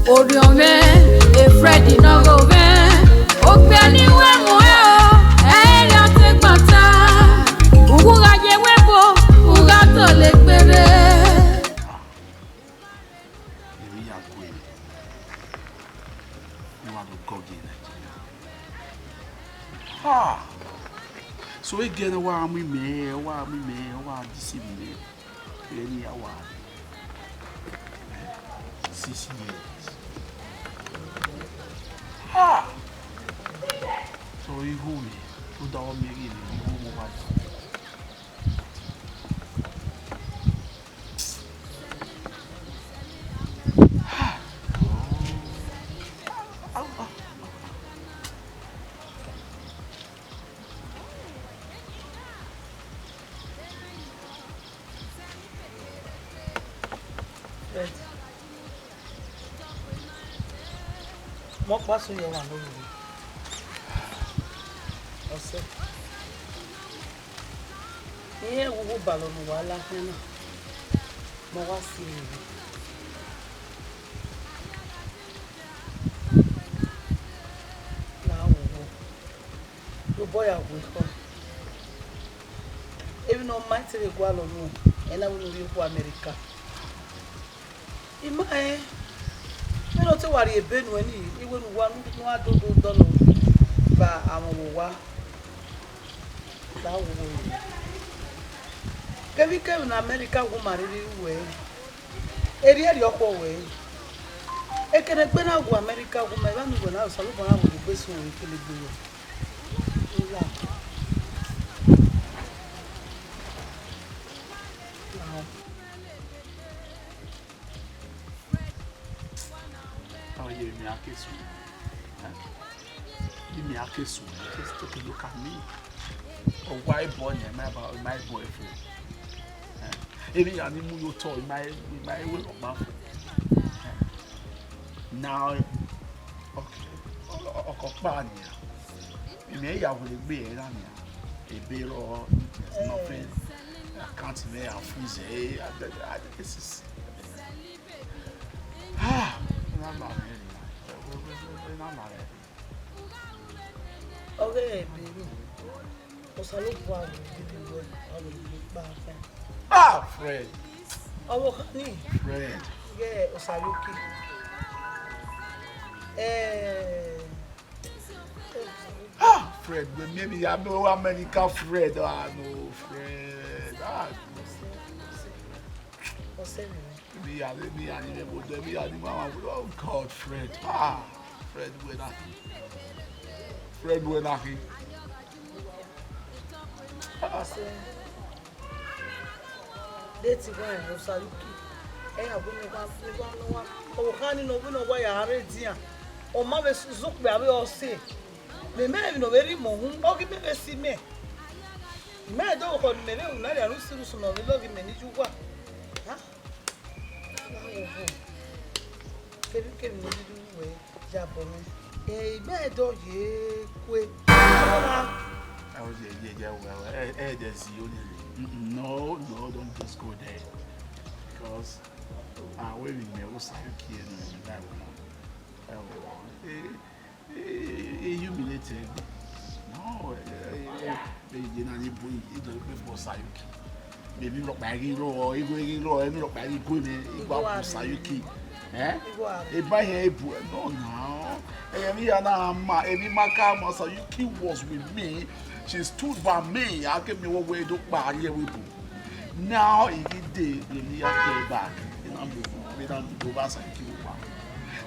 Oriome, a Freddy no go ben. Ope anywhere mo area take bata. Uga je webo, uga to lekbere. So again, why me, why deceive me? Any hour. 6 years. So you go me, put down me again, you go more. What was your one? Ose. Here we go balon wala hena. Mo wa si. Now the boy are with her. Even on my tele go alone, and I will leave for America. In my I don't know what he been when he wouldn't want no I don't know but I'm a wa that woman. Can we come in America who marry way? Area your whole way. I can have been out to America who my one when I was a little with the best one in the Just take a look at me. A white boy and my boyfriend. Any animal you told my will of my now, okay, you may have a beer, a beer or nothing. I can't make a freeze. This is I'm not ready. Okay, baby. Fred. Oh, honey. Fred. Yeah, Osaluki. Fred, maybe I know American Fred. I know Fred. Oh God, Fred. Fred, Fred, when I Let's go and Osaluki. Hey, I wouldn't want oh, honey, no, we know why I already are. Oh, Mamma Zook, baby, or say. The man, no very moon, or give me a see me. Man, don't hold me, no, I don't see some of the login many you want. Huh? Can you do way, Japan? Eh, man, don't ye quit. I was no, don't just go there. Because I'm waiting me was that humiliated. No, they didn't before Sayuki. Maybe look back in law, or and look back in Sayuki. Eh? If I had no, every Maka Masayuki was with me. She stood by me. I gave me one way to buy here with you. Now, if it did, the near day back.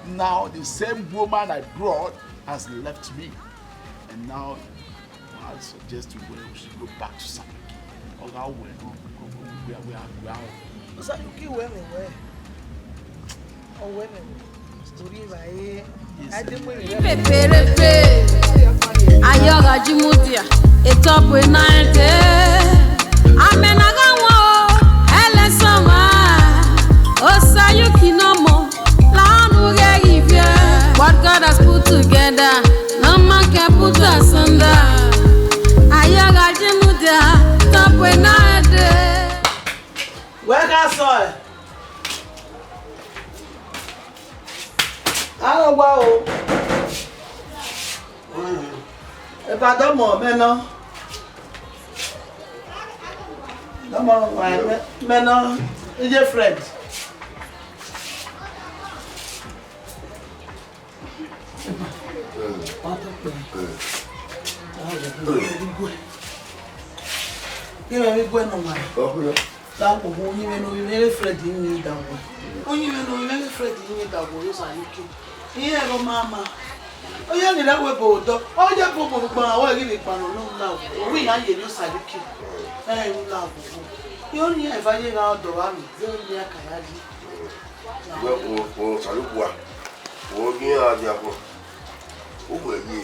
Now, the same woman I brought has left me. And now, I suggest to where we should go back to Sayuki. Or how we are. Sayuki, where? Oh, women. Story right. I didn't wait. Ayoga Jimudia, it's up with 90. Amen. Osayuki no more. What God has put together, no man can put us under. Ayoga Jimudia, top with 90. Where can I Màá wá o. Ìbàdàn mọ̀ mẹ́nà. Lọ́mọ wà mẹ́nà ìjẹ́ Fred. Kime migwe no mai. La ko ho ni me no me Fred ni dawo. Onyi me no me Fred ni dawo yo sa yuki. Iye ro mama. Oya ni dawo bo do. Oje bo bo gba wa ri mi panu no la. Owi ya ye ni yo sa yuki. Ni la bo. Yo ni e fa ye ga do wa mi. Yo ni akaya di. O saluwa. O ni a dia ko. O bo ni.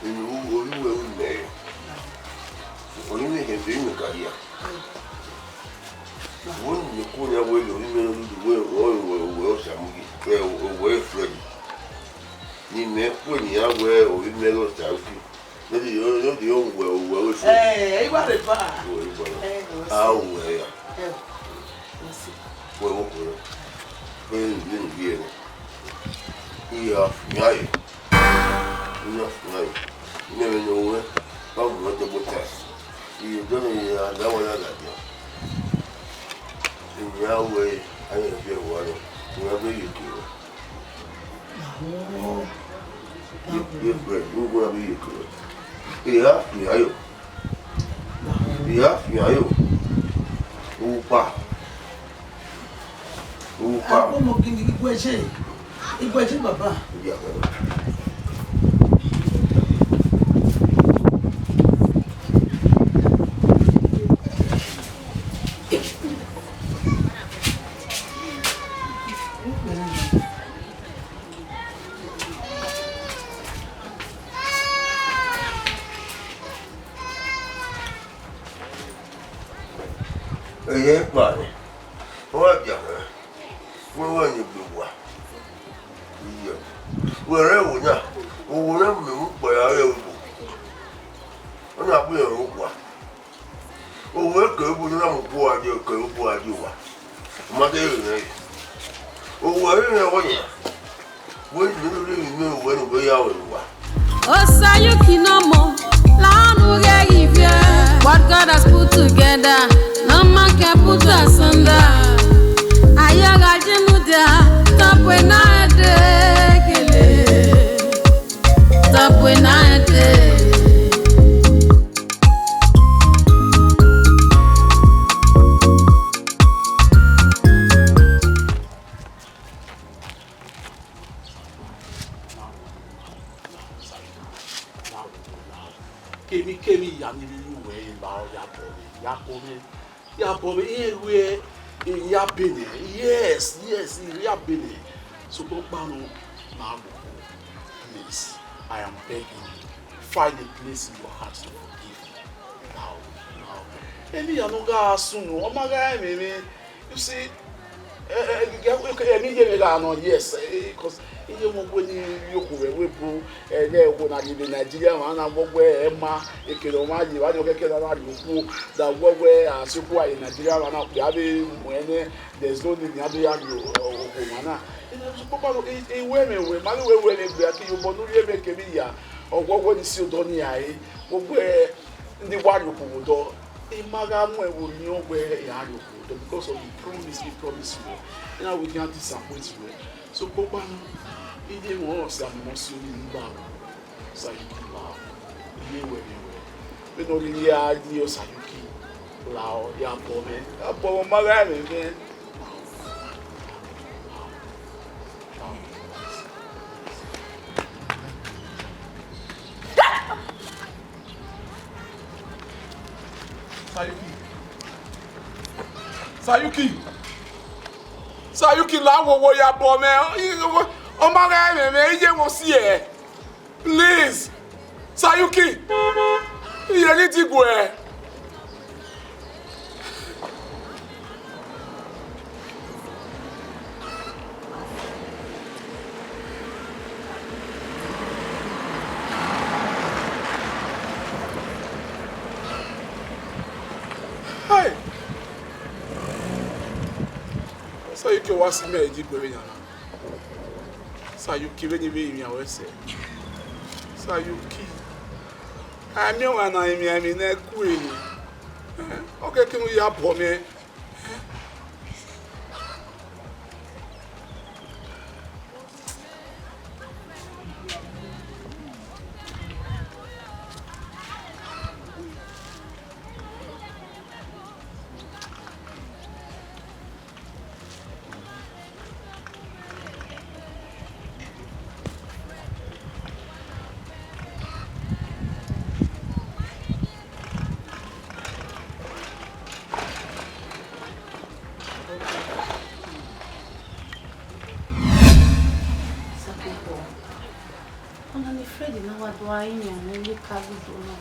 Ni o ni Only can be in the career. One you call your way, well, Freddy. You may put me away or you may not tell you. Maybe you're the old well. Hey, what a bar. Oh, well, didn't hear it. You never know where. How about the test? You don't know that one. In your way, I am your water. Wherever you go. You're great. You're going to be good. Yeah. Upa. I'm looking at the equation, Papa. Yeah. Yeah, buddy. What you want you do? Wherever now, wherever you by our elbow. I'm not being a rope. Oh, welcome, but I'm a boy, you are. Mother, oh, where are you? When you really know when we are. Oh, Sayuki no more. What God has put together, no man can put asunder. Ayaga jimuda, tapwe na kele, tapwe na Kemi yani we ba ya bobe ewe ya Benin. Yes, ya Benin. So Bano now, please, I am begging you, find a place in your heart to forgive. Now. Maybe you no ga soon. Oh my God, you see, yes, because ihe mo ni yoku we bro wo na ni Nigeria ma na gbogbo ma ekele ma yi wa ni keke na ri ku da gbogbo asiku wa in Nigeria ma na pe abi mo ene there's no need abi ya yo o ma na so papa we ma we le gbe ati yo bo lori eme ke bi ya ogwogwo ni si odo ni ai gbogbo ndi wa yo ku do imaga mu e wo ni ogbe ya yo ku because of the promise you now we can't disappoint you. So papa he didn't want us to see you now. Sayuki lao. Ye we. We no really are the Sayuki lao. Ya pomme. Ya pomme magane me. Sayuki lao wo ya pomme. Oh my God, please, Sayuki, you need to go. Hi. Sayuki was me, Sayuki when you be me I say. Sayuki. I know when I mean that queen. Okay, can we have me? Why you really carry dono?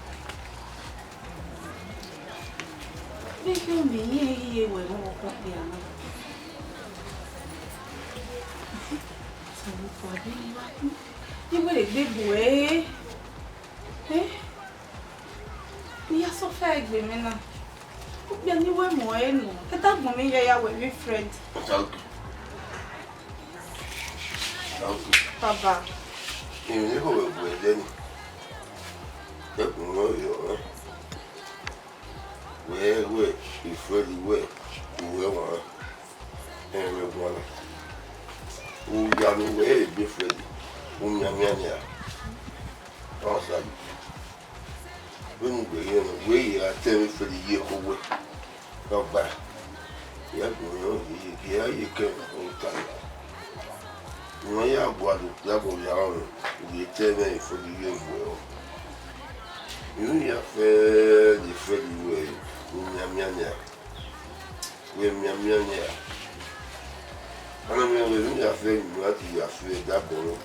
Make you be here when you walk up there. So you will be boy. Eh? Me are so fair, women. You are new more. That woman here with me friend. Papa. You know then. Where, if really where, whoever, and one. Who young way different, whom young also, when we are telling for the year who not back. Yeah, you can all time. No, you have got to double your we tell me for the year well. You are fair, the Freddy way, Yamia. We Yamia. I don't know if you are fair, what you are fair, that boy,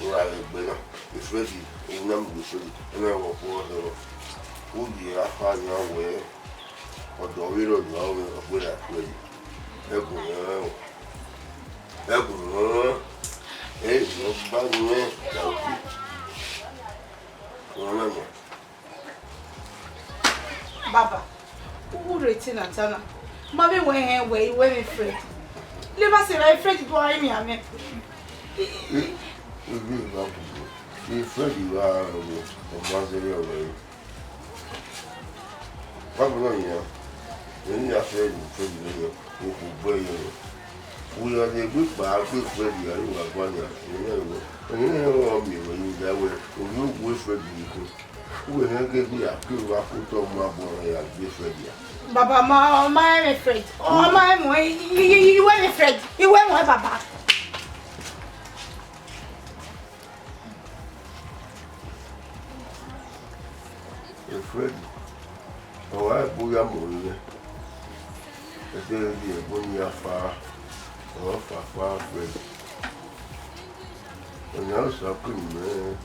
or I better. The Freddy, a number of Freddy, and I will pour the who you are finding your way, or the real of where I play. Hey, no bad man, remember. Baba, who written at Tana? Mommy went away when we afraid. Leave us in afraid to I mean. If you are a master away. Papa, when you are afraid to who buy you. We are the good bar, good friend, you are one year. You know me when you that way, when you wish for you. Who will get me a good put on my boy and be ready. Baba, my afraid. Oh, my way, you went afraid. You went with Papa. You're afraid. Oh, I put your money. I tell you, when you are far, or far afraid. And you also couldn't, man.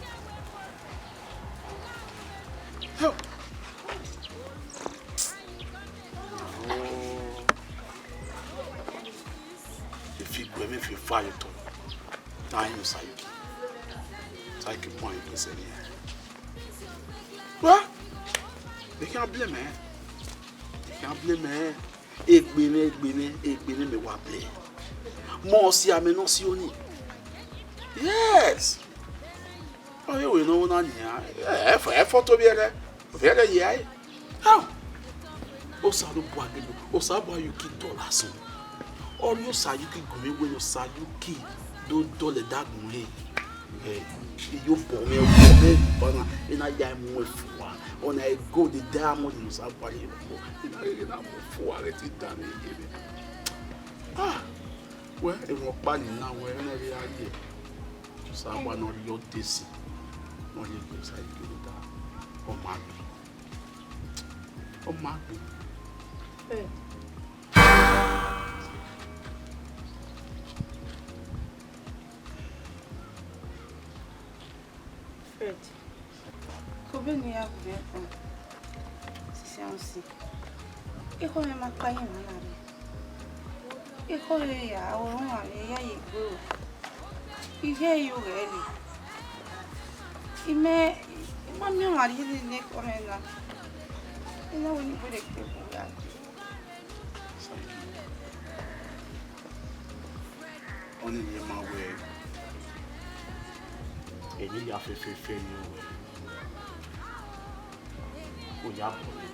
If you fire to time Sayuki. Sayuki point is in here. What? They can't blame me. They can't blame me. Ek bene me wa blame. More see I no see only. Yes. Oh, you know none here. Effort to be there. Very yeah. How? Osalu Boagelo. Osabu you keep $1. Or you Sayuki go when you Sayuki don't do the dog way. You pour me banana in a diamond for on I go the diamond in Sabari. Ah, well, it was bad now where every idea. Someone on your DC. Not your Sayuki. Oh, Maggie. Oh, Maggie. Hey. Fred, combien il y a bien pour c'est ainsi. Et quand même pas y en a. Et quand il y a on a il y a go. Il y a eu elle. Il met moi mari il n'est quand même là. Il n'a pas de pour là. Only my way. Èmi ya fẹ́fẹ́fẹ́ ni o ya bọ̀ ni.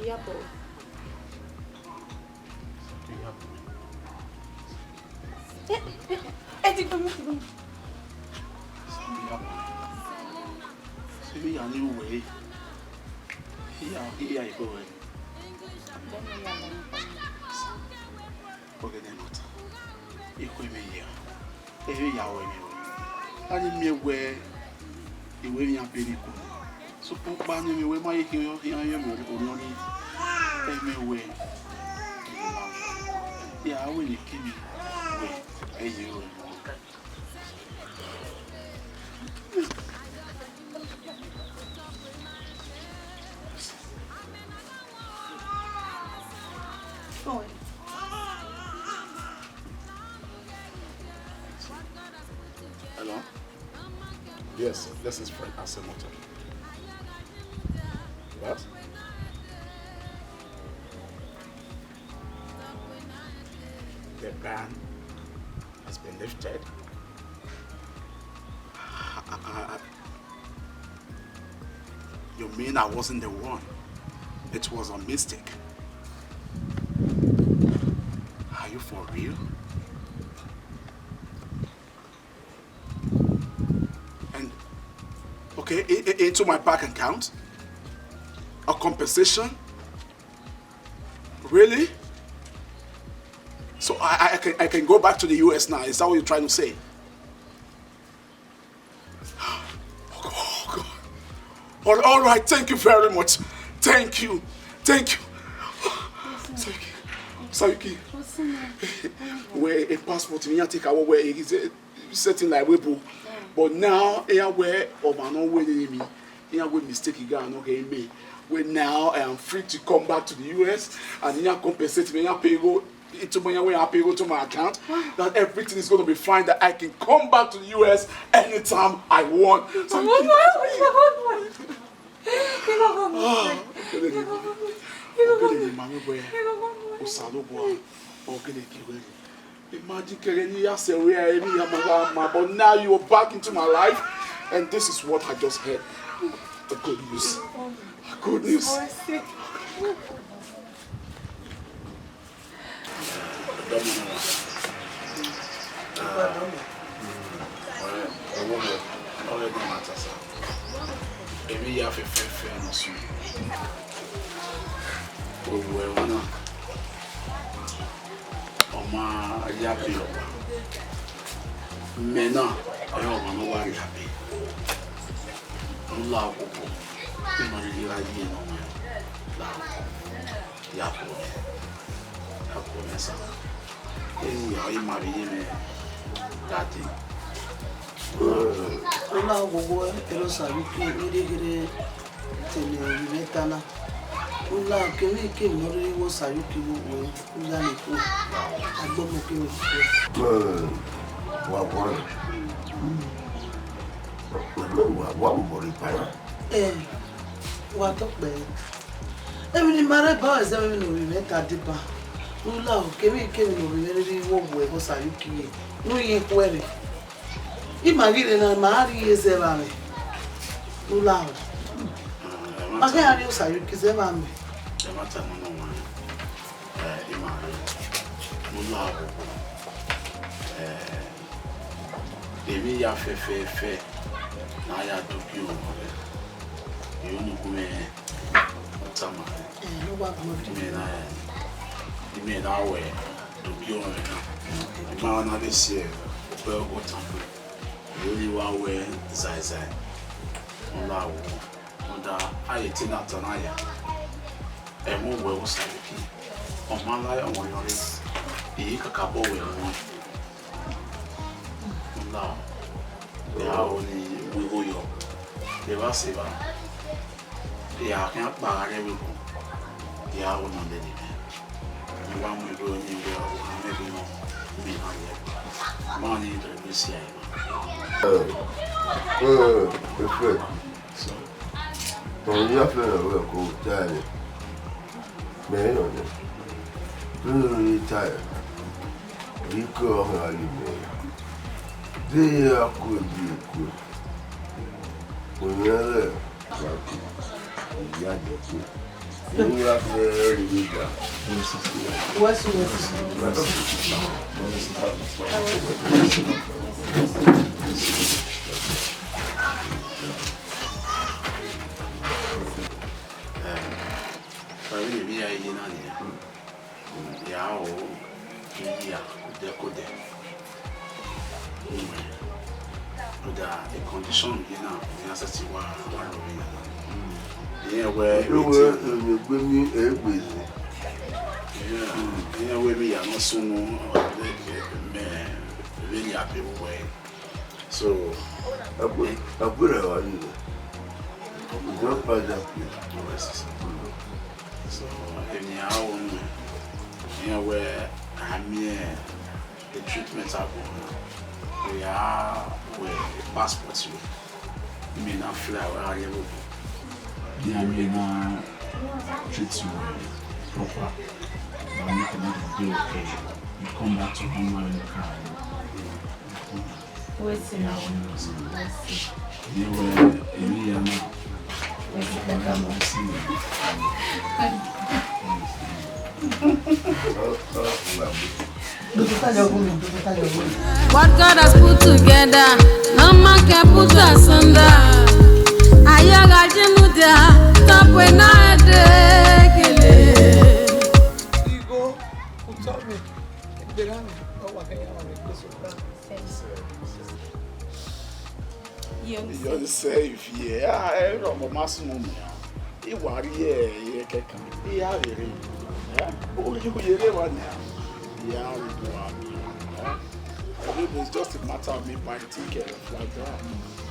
Ya bọ̀. Ti gbọ́ mi. Ṣé ya ni òwe? Ìyá ìgbọ́ rẹ̀. Ọ̀gẹ̀dẹ̀ mọ̀tà. Ikú mi yẹ. Èyí ìyàwó mi wẹ̀. A ní mi wẹ̀ ìwé mi abẹ́rẹ́ kù. Sọ́kùn pa ní mi wẹ̀ máa yẹ kí wọ́n yẹ mi òun ní ẹ̀mí wẹ̀. Ìyàwó ni kí mi wẹ̀ ẹ̀yẹ rẹ̀. Hello? Yes, this is Frank Asemoto. What? The ban has been lifted. You mean I wasn't the one? It was a mistake. Are you for real? And, okay, into my bank account? A compensation? Really? So I can go back to the US now, is that what you're trying to say? Oh God. All right, thank you very much. Thank you. Thank you. Sayuki. Where a passport me take away where is setting like Weibo. But now where of an own way me. Where mistake again okay me. Where now I am free to come back to the US and compensate me pay go into my way I pay go to my account. That everything is going to be fine. That I can come back to the US anytime I want. But now you're back into my life, and this is what I just heard. The good news. Good news. Èmi yà fẹ́fẹ́ no so. Owo e wona. Oma ya bi oba. Me na ayo ma no wa ya bi. Nla obo. Bi ma ri la yi no ma. La. Ya ko. Ya ko mesa. Èmi ya ma ri me. Dati. Ola gogo ero Sayuki ire tele metana. Ola kemi ke mori wo Sayuki wo ola ni ko. Agbomo ke wo. Wa mori pa. Wa to pe. Emi ni mare ba ese mi no meta dipa. Ola kemi ke mi no ri wo Sayuki. No yin kwere. Imagine na mari ezebame. Ulawo. Ake ari o Sayuki zebame. E mata no no wa. Imari. Ulawo. Èmi ya fẹ́fẹ́ na ya doki o. Yo nu ku me otama. No wa mo Ime na we doki o me na. Ma na de sie pe otama. Really well where Zai Olawo Oda Ayeti Natanaya Emo well Sayuki on my life on one race the Kakabo will Olawo they are only we go yo they were saver they are can't buy every go they are on the day you want me to go in maybe no me not money to be seen. Perfect. So, on your friend, go tired. Man, really tired. ike ọhụrụ ime dị ya akụ eji ekwu onyere ya dịkwu onye ya fere riga the condition you know in assessing what yeah where yeah where we are not so really happy way so so yeah where I'm here the treatments are going we are with passports you may not fly where you will be. I mean, treat you proper. But you cannot be okay. You come back to home in the car. What's in our you were in here now. What God has put together, no man can put asunder. Ayaga jimuda, top when I dekele. Digo, utome, berani, awa kaya wa mekosoka. You're safe, yeah. I don't know, Massimo. You are here, you can come. Yeah, oh, you hear one now. Yeah, it's just a matter of me buying ticket like that.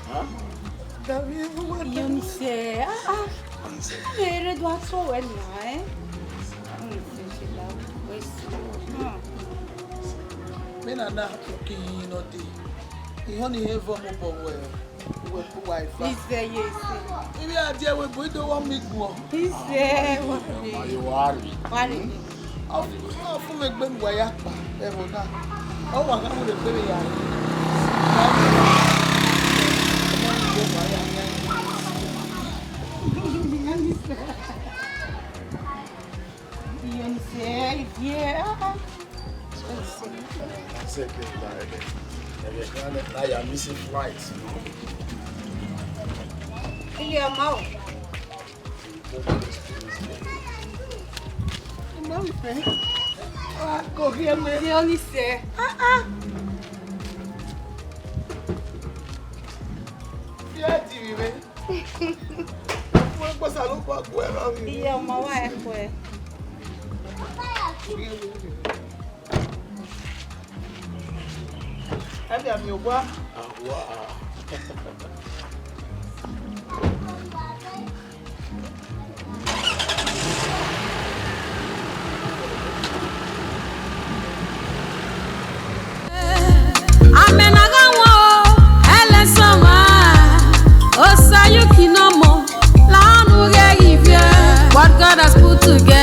Huh? You say, very do so well, eh? Men are not looking in or day. He only have one more wife. He say, yes. If you are there, we don't want me to. He say, You are. what? I'll make them wire. Oh, I can't with a baby. You say, yeah. Now you're missing flights. Yeah, mouth. Go here, man. They only say, Yeah, TV, man. What was I look back where? yeah, my wife, where? I'm your wife. Wow. What God has put together.